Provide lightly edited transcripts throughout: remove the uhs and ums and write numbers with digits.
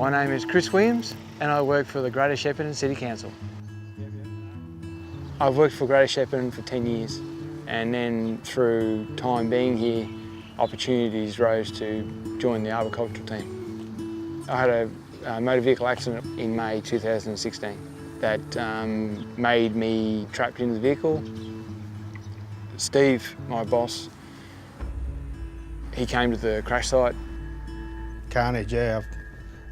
My name is Chris Williams and I work for the Greater Shepparton City Council. I've worked for Greater Shepparton for 10 years and then through time being here, opportunities rose to join the arboricultural team. I had a motor vehicle accident in May 2016 that made me trapped in the vehicle. Steve, my boss, he came to the crash site. Carnage, yeah.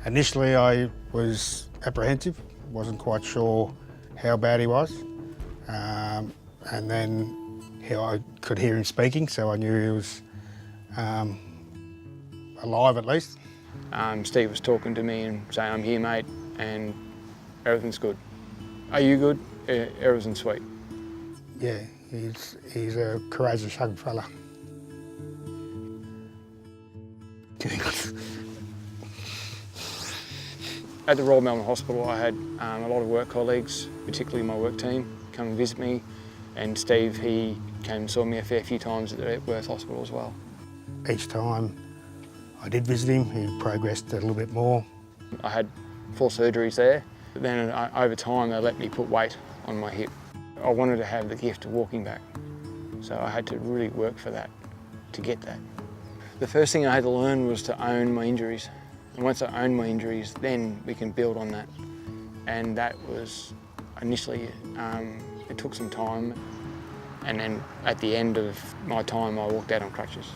Initially I was apprehensive, wasn't quite sure how bad he was. And then I could hear him speaking, so I knew he was alive at least. Steve was talking to me and saying, "I'm here, mate, and everything's good. Are you good? Everything's sweet." Yeah, he's a courageous young fella. At the Royal Melbourne Hospital, I had a lot of work colleagues, particularly my work team, come and visit me. And Steve, he came and saw me a fair few times at the Epworth Hospital as well. Each time I did visit him, he progressed a little bit more. I had 4 surgeries there, but then over time they let me put weight on my hip. I wanted to have the gift of walking back, so I had to really work for that, to get that. The first thing I had to learn was to own my injuries. And once I owned my injuries, then we can build on that. And that was initially, it took some time. And then at the end of my time, I walked out on crutches.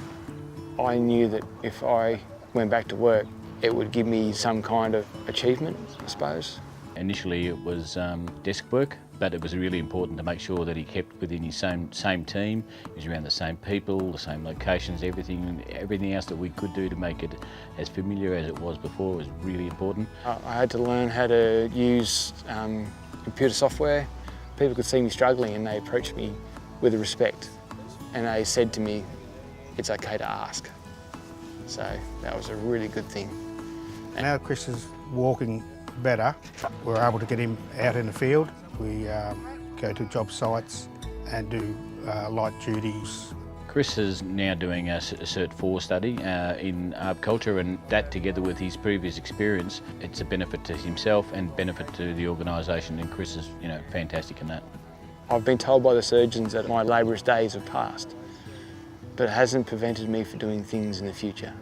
I knew that if I went back to work, it would give me some kind of achievement, I suppose. Initially it was desk work, but it was really important to make sure that he kept within his same team. He was around the same people, the same locations, everything else that we could do to make it as familiar as it was before was really important. I had to learn how to use computer software. People could see me struggling and they approached me with respect and they said to me, "It's okay to ask." So that was a really good thing. Now Chris is walking better. We're able to get him out in the field. We go to job sites and do light duties. Chris is now doing a Cert 4 study in arboriculture, and that together with his previous experience, it's a benefit to himself and benefit to the organisation, and Chris is fantastic in that. I've been told by the surgeons that my laborious days have passed, but it hasn't prevented me from doing things in the future.